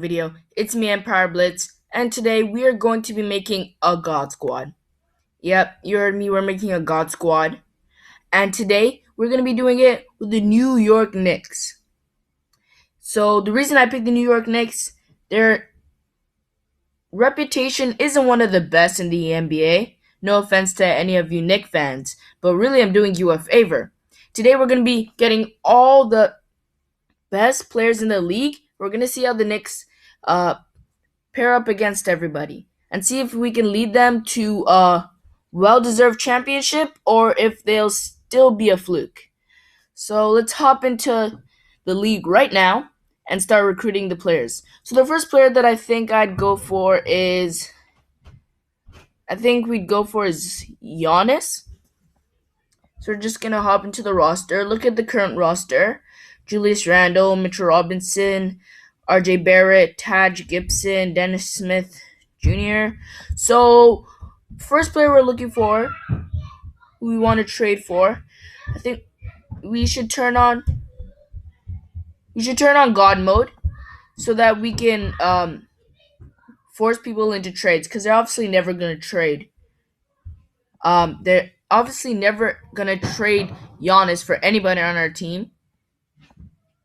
video. It's me, Empire Blitz, and today we are going to be making a God Squad. Yep, you heard me, we're making a God Squad. And today we're going to be doing it with the New York Knicks. So the reason I picked the New York Knicks, their reputation isn't one of the best in the NBA. No offense to any of you Knicks fans, but really I'm doing you a favor. Today we're going to be getting all the best players in the league. We're going to see how the Knicks pair up against everybody and see if we can lead them to a well-deserved championship or if they'll still be a fluke. So let's hop into the league right now and start recruiting the players. So the first player that I think we'd go for is Giannis. So we're just gonna hop into the roster. Look at the current roster: Julius Randle, Mitchell Robinson, R.J. Barrett, Taj Gibson, Dennis Smith Jr. So first player we're looking for, who we want to trade for, I think we should turn on God mode so that we can force people into trades, because they're obviously never gonna trade. They're obviously never gonna trade Giannis for anybody on our team.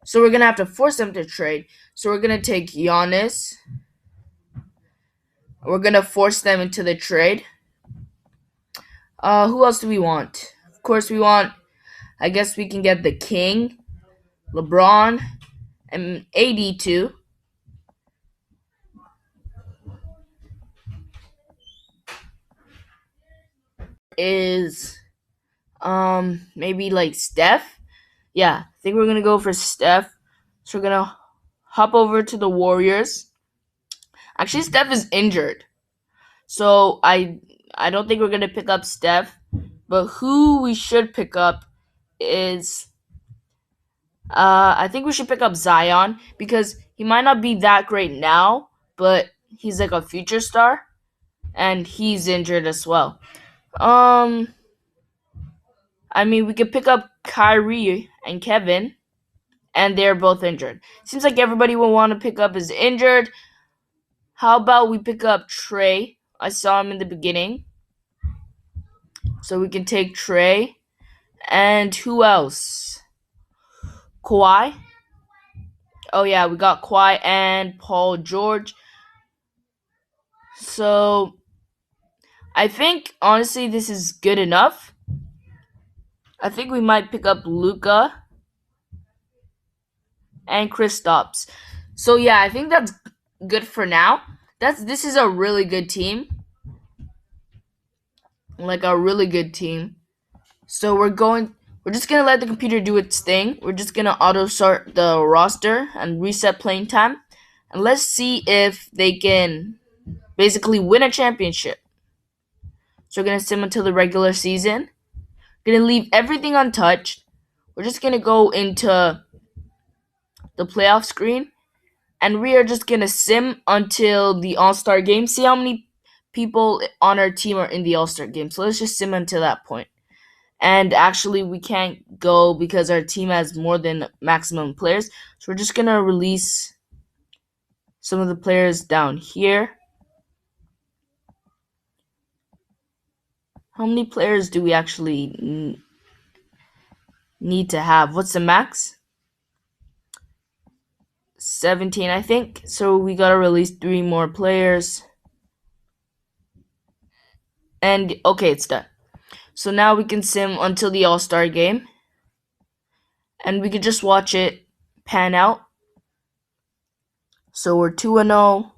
So we're gonna have to force them to trade. So we're gonna take Giannis. We're gonna force them into the trade. Who else do we want? Of course, I guess we can get the King, LeBron, and AD too. Is maybe like Steph. Yeah, I think we're gonna go for Steph. So we're gonna hop over to the Warriors. Actually, Steph is injured, so I don't think we're gonna pick up Steph. But who we should pick up is I think we should pick up Zion, because he might not be that great now, but he's like a future star, and he's injured as well. I mean, we could pick up Kyrie and Kevin, and they're both injured. Seems like everybody we want to pick up is injured. How about we pick up Trey? I saw him in the beginning. So we can take Trey. And who else? Kawhi? Oh yeah, we got Kawhi and Paul George. So I think, honestly, this is good enough. I think we might pick up Luka and Kristaps. So yeah, I think that's good for now. This is a really good team. Like a really good team. So we're just gonna let the computer do its thing. We're just gonna auto sort the roster and reset playing time. And let's see if they can basically win a championship. So we're gonna sim until the regular season. We're gonna leave everything untouched. We're just gonna go into the playoff screen, and we are just gonna sim until the AllStar Game. See how many people on our team are in the AllStar Game. So let's just sim until that point. And actually, we can't go because our team has more than maximum players. So we're just gonna release some of the players down here. How many players do we actually need to have? What's the max? 17, I think. So we gotta release 3 more players. And okay, it's done. So now we can sim until the All-Star Game. And we can just watch it pan out. So we're 2-0.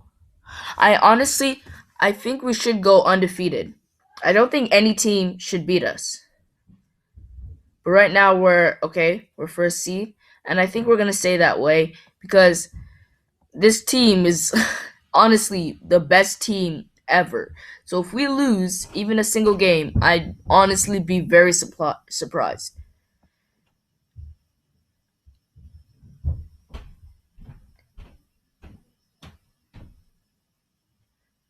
I think we should go undefeated. I don't think any team should beat us. But right now we're first seed. And I think we're going to stay that way, because this team is honestly the best team ever. So if we lose even a single game, I'd honestly be very surprised.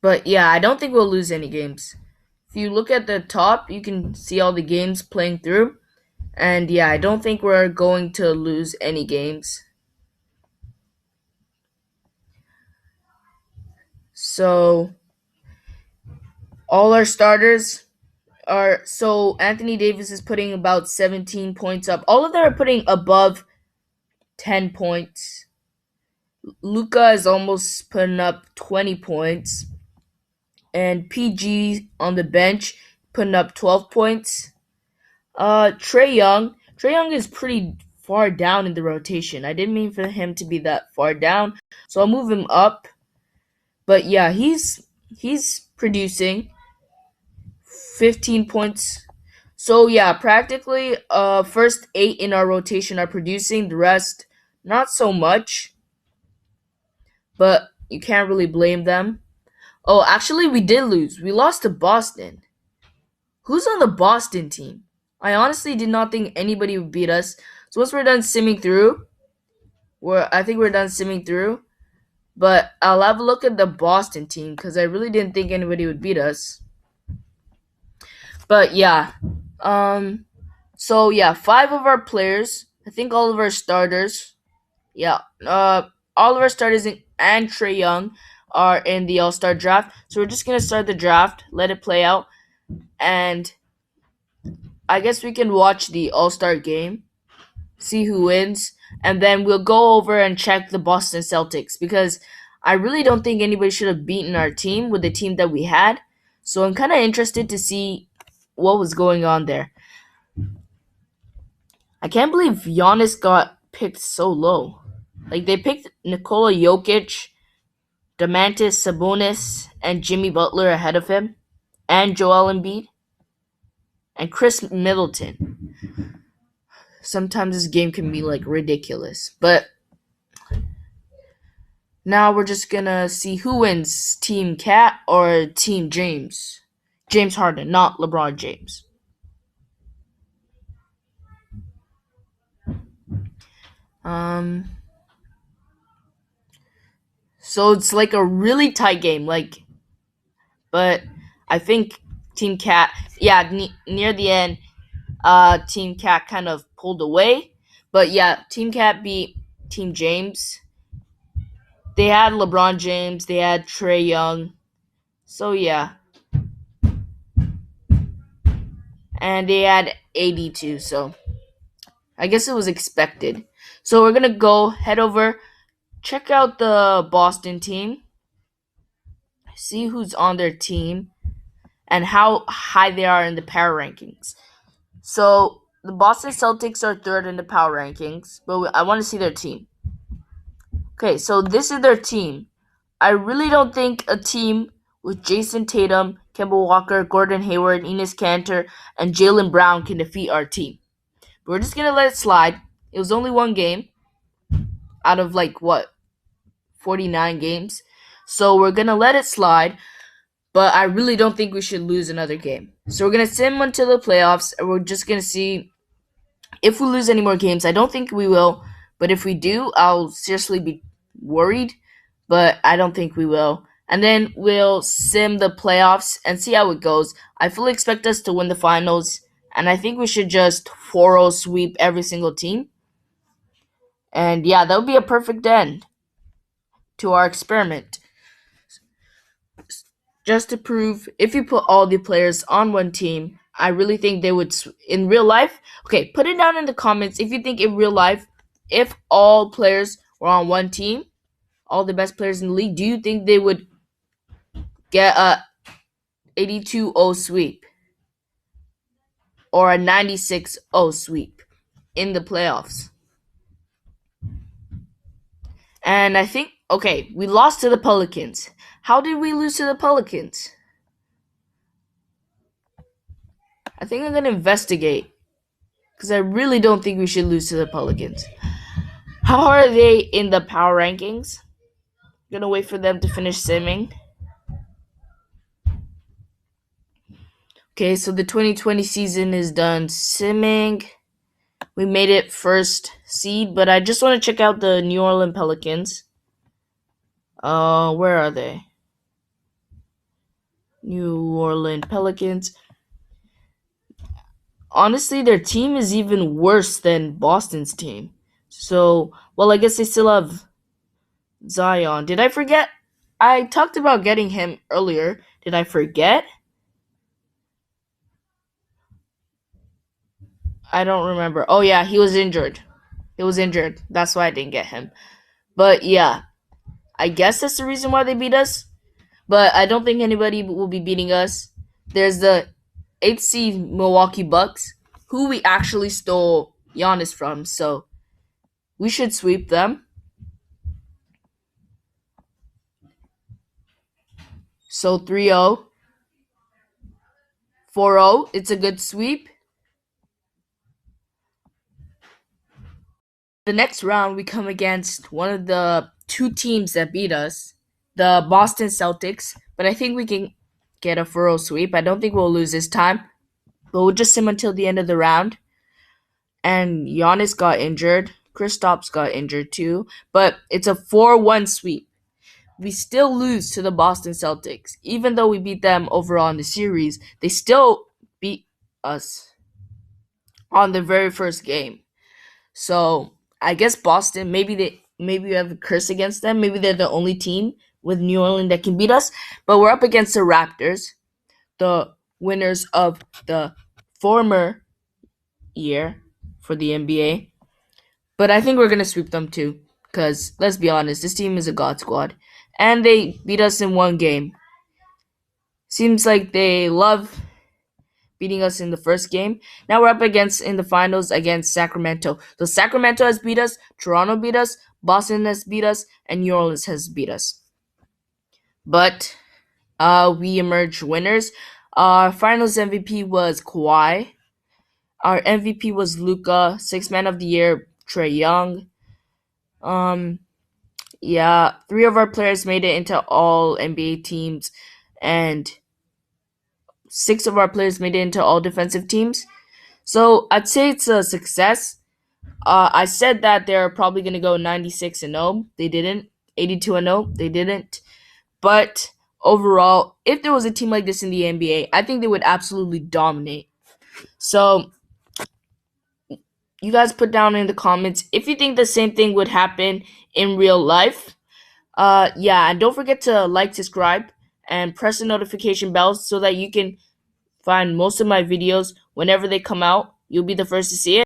But yeah, I don't think we'll lose any games. If you look at the top, you can see all the games playing through. And yeah, I don't think we're going to lose any games. So all our starters are so Anthony Davis is putting about 17 points up. All of them are putting above 10 points. Luca is almost putting up 20 points. And PG on the bench putting up 12 points. Trey Young is pretty far down in the rotation. I didn't mean for him to be that far down, so I'll move him up. But yeah, he's producing 15 points. So yeah, practically first 8 in our rotation are producing, the rest not so much, but you can't really blame them. Oh, actually we did lose. We lost to Boston. Who's on the Boston team? I honestly did not think anybody would beat us. So once we're done simming through, I think we're done simming through. But I'll have a look at the Boston team because I really didn't think anybody would beat us. But yeah, so yeah, 5 of our players. I think all of our starters. Yeah, all of our starters and Trey Young are in the All Star draft. So we're just gonna start the draft, let it play out, and I guess we can watch the All Star game, see who wins, and then we'll go over and check the Boston Celtics because I really don't think anybody should have beaten our team with the team that we had. So I'm kind of interested to see what was going on there. I can't believe Giannis got picked so low. Like they picked Nikola Jokic, Demantis Sabonis, and Jimmy Butler ahead of him, and Joel Embiid, and Chris Middleton. Sometimes this game can be like ridiculous, but now we're just gonna see who wins, Team Cat or Team James. James Harden, not LeBron James. Um, so it's like a really tight game, but I think Team Cat, yeah, near the end, Team Cat kind of pulled away, but yeah, Team Cat beat Team James. They had LeBron James, they had Trey Young, so yeah, and they had 82, so I guess it was expected. So we're gonna go head over, check out the Boston team, see who's on their team, and how high they are in the power rankings. So the Boston Celtics are third in the power rankings, but I want to see their team. Okay, so this is their team. I really don't think a team with Jason Tatum, Kemba Walker, Gordon Hayward, Enes Kanter, and Jaylen Brown can defeat our team. But we're just gonna let it slide. It was only one game out of 49 games. So we're gonna let it slide. But I really don't think we should lose another game. So we're gonna sim until the playoffs, and we're just gonna see if we lose any more games. I don't think we will, but if we do, I'll seriously be worried. But I don't think we will. And then we'll sim the playoffs and see how it goes. I fully expect us to win the finals, and I think we should just 4-0 sweep every single team. And yeah, that would be a perfect end to our experiment. Just to prove if you put all the players on one team, I really think they would in real life. Okay, put it down in the comments if you think in real life, if all players were on one team, all the best players in the league, do you think they would get a 82-0 sweep or a 96-0 sweep in the playoffs? And I think, okay, we lost to the Pelicans. How did we lose to the Pelicans? I think I'm going to investigate because I really don't think we should lose to the Pelicans. How are they in the power rankings? Gonna wait for them to finish simming. Okay, so the 2020 season is done simming. We made it first seed, but I just want to check out the New Orleans Pelicans. Where are they? New Orleans Pelicans. Honestly, their team is even worse than Boston's team. So, well, I guess they still have Zion. Did I forget? I talked about getting him earlier. Did I forget? I don't remember. Oh yeah, he was injured. He was injured. That's why I didn't get him. But yeah, I guess that's the reason why they beat us. But I don't think anybody will be beating us. There's the 8th seed Milwaukee Bucks, who we actually stole Giannis from. So we should sweep them. So 3-0, 4-0. It's a good sweep. The next round, we come against one of the two teams that beat us, the Boston Celtics. But I think we can get a 4-0 sweep. I don't think we'll lose this time. But we'll just sim until the end of the round. And Giannis got injured. Kristaps got injured too. But it's a 4-1 sweep. We still lose to the Boston Celtics. Even though we beat them overall in the series, they still beat us on the very first game. So I guess Boston, maybe we have a curse against them. Maybe they're the only team with New Orleans that can beat us. But we're up against the Raptors, the winners of the former year for the NBA. But I think we're gonna sweep them too. Cause let's be honest, this team is a god squad. And they beat us in one game. Seems like they love beating us in the first game. Now we're up against in the finals against Sacramento. So Sacramento has beat us, Toronto beat us, Boston has beat us, and New Orleans has beat us. But we emerged winners. Our finals MVP was Kawhi. Our MVP was Luka. Sixth Man of the Year, Trae Young. Yeah, three of our players made it into all NBA teams, and six of our players made it into all defensive teams. So I'd say it's a success. I said that they're probably going to go 96-0. They didn't. 82-0. They didn't. But overall, if there was a team like this in the NBA, I think they would absolutely dominate. So you guys put down in the comments if you think the same thing would happen in real life. Yeah, and don't forget to like, subscribe, and press the notification bell so that you can find most of my videos whenever they come out. You'll be the first to see it.